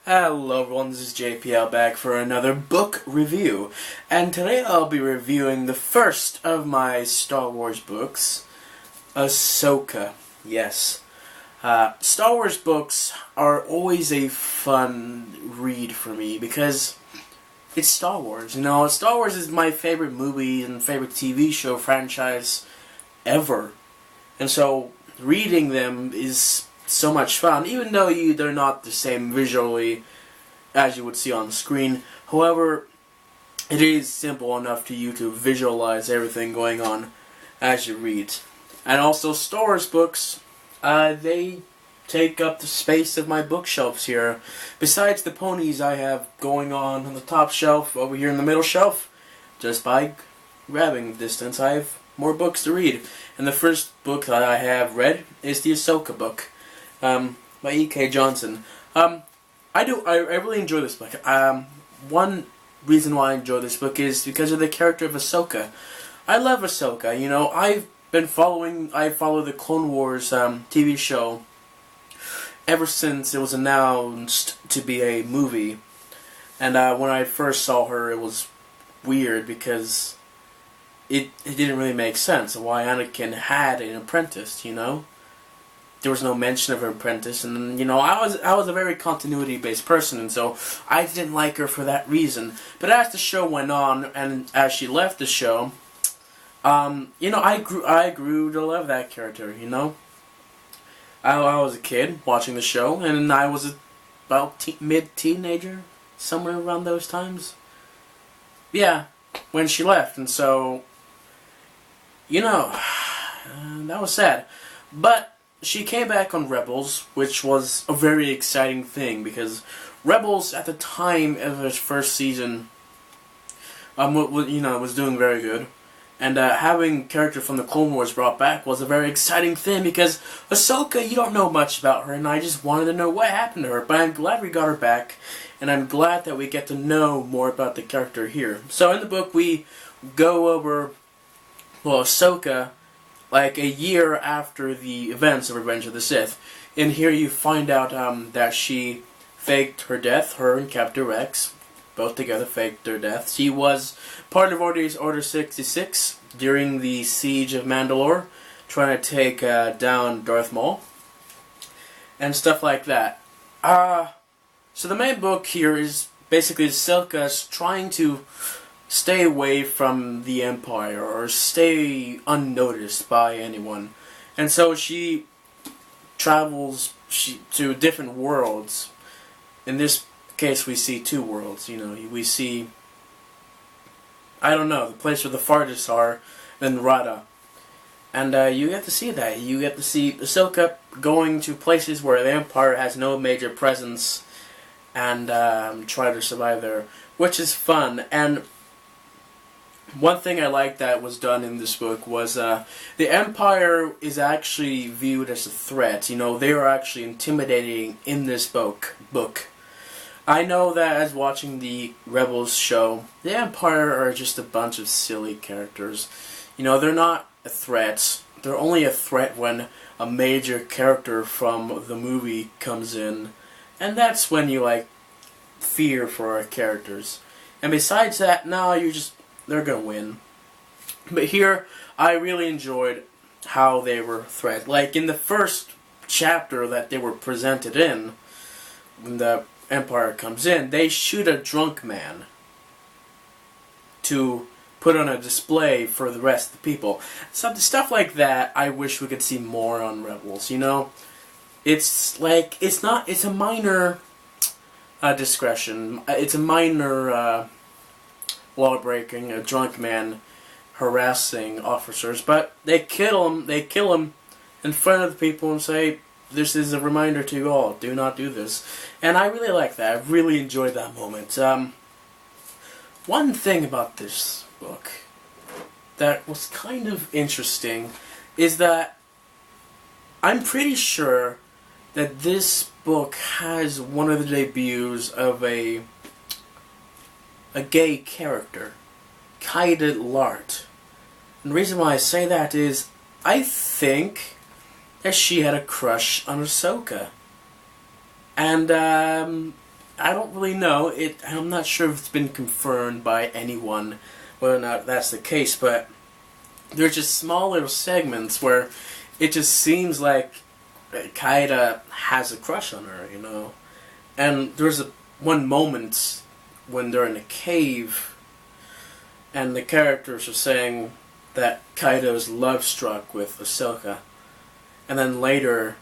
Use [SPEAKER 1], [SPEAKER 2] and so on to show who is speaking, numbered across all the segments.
[SPEAKER 1] Hello everyone, this is JPL back for another book review. And today I'll be reviewing the first of my Star Wars books, Ahsoka. Yes. Star Wars books are always a fun read for me because it's Star Wars. You know, Star Wars is my favorite movie and favorite TV show franchise ever. And so reading them is so much fun, even though they're not the same visually as you would see on the screen. However, it is simple enough to you to visualize everything going on as you read. And also, Star Wars books, they take up the space of my bookshelves here. Besides the ponies I have going on the top shelf, over here in the middle shelf, just by grabbing distance, I have more books to read. And the first book that I have read is the Ahsoka book, by E.K. Johnson. I really enjoy this book. One reason why I enjoy this book is because of the character of Ahsoka. I love Ahsoka. You know, I follow the Clone Wars TV show ever since it was announced to be a movie. And when I first saw her, it was weird because it didn't really make sense why Anakin had an apprentice, you know? There was no mention of her apprentice, and you know, I was a very continuity-based person, and so I didn't like her for that reason. But as the show went on, and as she left the show, you know, I grew to love that character. You know, I was a kid watching the show, and I was about mid-teenager, somewhere around those times. Yeah, when she left, and so, you know, that was sad, but she came back on Rebels, which was a very exciting thing because Rebels at the time of its first season, was doing very good, and having a character from the Clone Wars brought back was a very exciting thing because Ahsoka, you don't know much about her, and I just wanted to know what happened to her. But I'm glad we got her back, and I'm glad that we get to know more about the character here. So in the book, we go over, well, Ahsoka, like a year after the events of Revenge of the Sith. And here you find out that she faked her death. Her and Captain Rex both together faked their death. She was part of Order 66 during the Siege of Mandalore, trying to take down Darth Maul and stuff like that. So the main book here is basically Ahsoka's trying to stay away from the Empire or stay unnoticed by anyone. And so she travels to different worlds. In this case, we see two worlds. You know, we see, I don't know, the place where the Farthest are, then Rada. And you get to see that. You get to see Ahsoka going to places where the Empire has no major presence and try to survive there, which is fun. And one thing I like that was done in this book was the Empire is actually viewed as a threat. You know, they are actually intimidating in this book. I know that as watching the Rebels show, the Empire are just a bunch of silly characters. You know, they're not a threat. They're only a threat when a major character from the movie comes in. And that's when you, like, fear for our characters. And besides that, no, they're going to win. But here, I really enjoyed how they were threatened. Like, in the first chapter that they were presented in, when the Empire comes in, they shoot a drunk man to put on a display for the rest of the people. So, stuff like that, I wish we could see more on Rebels, you know? It's like, it's a minor discretion. It's a minor law-breaking, a drunk man harassing officers, but they kill him in front of the people and say, this is a reminder to you all, do not do this. And I really like that. I really enjoyed that moment. One thing about this book that was kind of interesting is that I'm pretty sure that this book has one of the debuts of a gay character, Kaida Lart. And the reason why I say that is, I think that she had a crush on Ahsoka. And I don't really know. I'm not sure if it's been confirmed by anyone whether or not that's the case, but there's just small little segments where it just seems like Kaida has a crush on her, you know. And there's one moment when they're in a cave, and the characters are saying that Kaido's love struck with Ahsoka, and then later,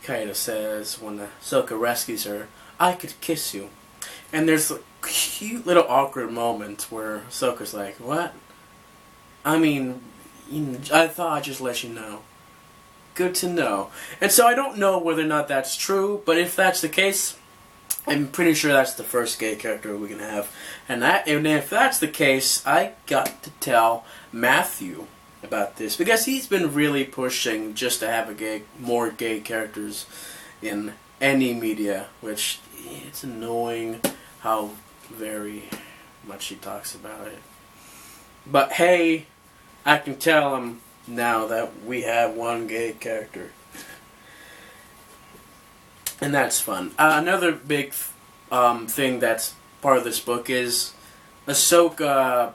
[SPEAKER 1] Kaida says when Ahsoka rescues her, "I could kiss you," and there's a cute little awkward moment where Ahsoka's like, "What? I mean, I thought I'd just let you know." Good to know. And so I don't know whether or not that's true, but if that's the case, I'm pretty sure that's the first gay character we can have. And if that's the case, I got to tell Matthew about this, because he's been really pushing just to have more gay characters in any media, which it's annoying how very much he talks about it. But hey, I can tell him now that we have one gay character. And that's fun. Another big thing that's part of this book is Ahsoka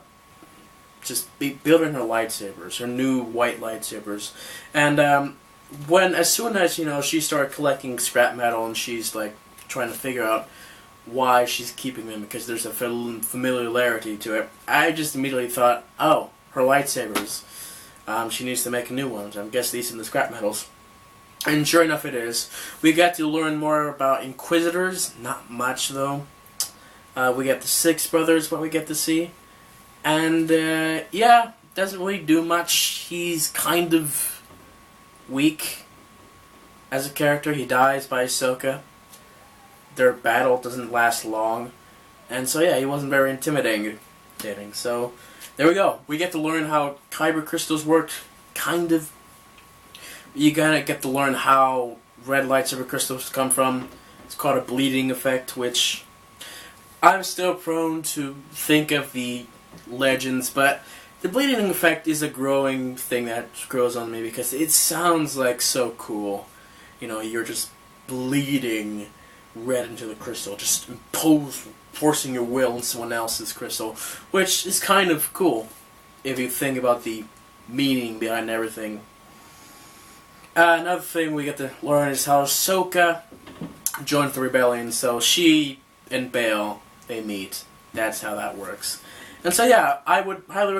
[SPEAKER 1] just building her lightsabers, her new white lightsabers. And as soon as, she started collecting scrap metal and she's like trying to figure out why she's keeping them, because there's a familiarity to it, I just immediately thought, oh, her lightsabers. She needs to make a new one. I guess these are the scrap metals. And sure enough it is. We got to learn more about Inquisitors. Not much though. We got the Six Brothers, what we get to see. And yeah, doesn't really do much. He's kind of weak as a character. He dies by Ahsoka. Their battle doesn't last long. And so yeah, he wasn't very intimidating. So there we go. We get to learn how kyber crystals work, kind of. You gotta get to learn how red lightsaber crystals come from. It's called a bleeding effect, which I'm still prone to think of the legends, but the bleeding effect is a growing thing that grows on me because it sounds like so cool. You're just bleeding red into the crystal, just forcing your will in someone else's crystal, which is kind of cool if you think about the meaning behind everything. Another thing we get to learn is how Ahsoka joined the rebellion, so she and Bail, they meet. That's how that works. And so yeah, I would highly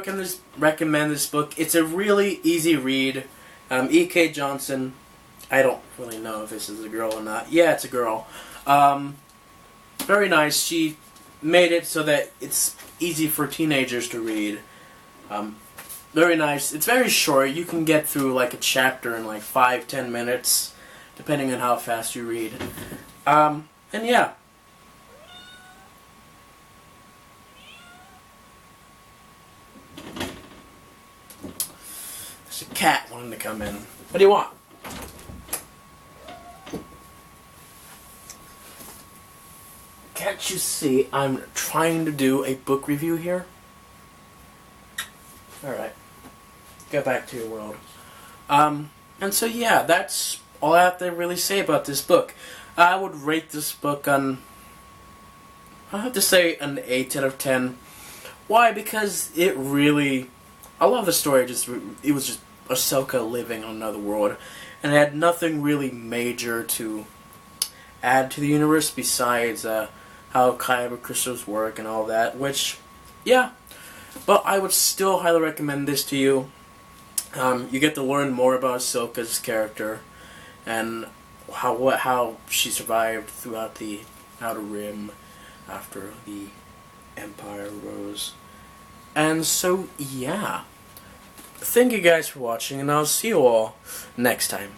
[SPEAKER 1] recommend this book. It's a really easy read. E.K. Johnson, I don't really know if this is a girl or not. Yeah, it's a girl. Very nice. She made it so that it's easy for teenagers to read. Very nice. It's very short. You can get through like a chapter in like 5-10 minutes, depending on how fast you read. And yeah. There's a cat wanting to come in. What do you want? Can't you see I'm trying to do a book review here? Alright. Get back to your world. And so yeah, that's all I have to really say about this book. I would rate this book on, I have to say, an 8 out of 10. Why? Because it really, I love the story. It was just Ahsoka living on another world, and it had nothing really major to add to the universe besides how kyber crystals work and all that. Which, yeah, but I would still highly recommend this to you. You get to learn more about Ahsoka's character and how she survived throughout the Outer Rim after the Empire rose. And so, yeah. Thank you guys for watching, and I'll see you all next time.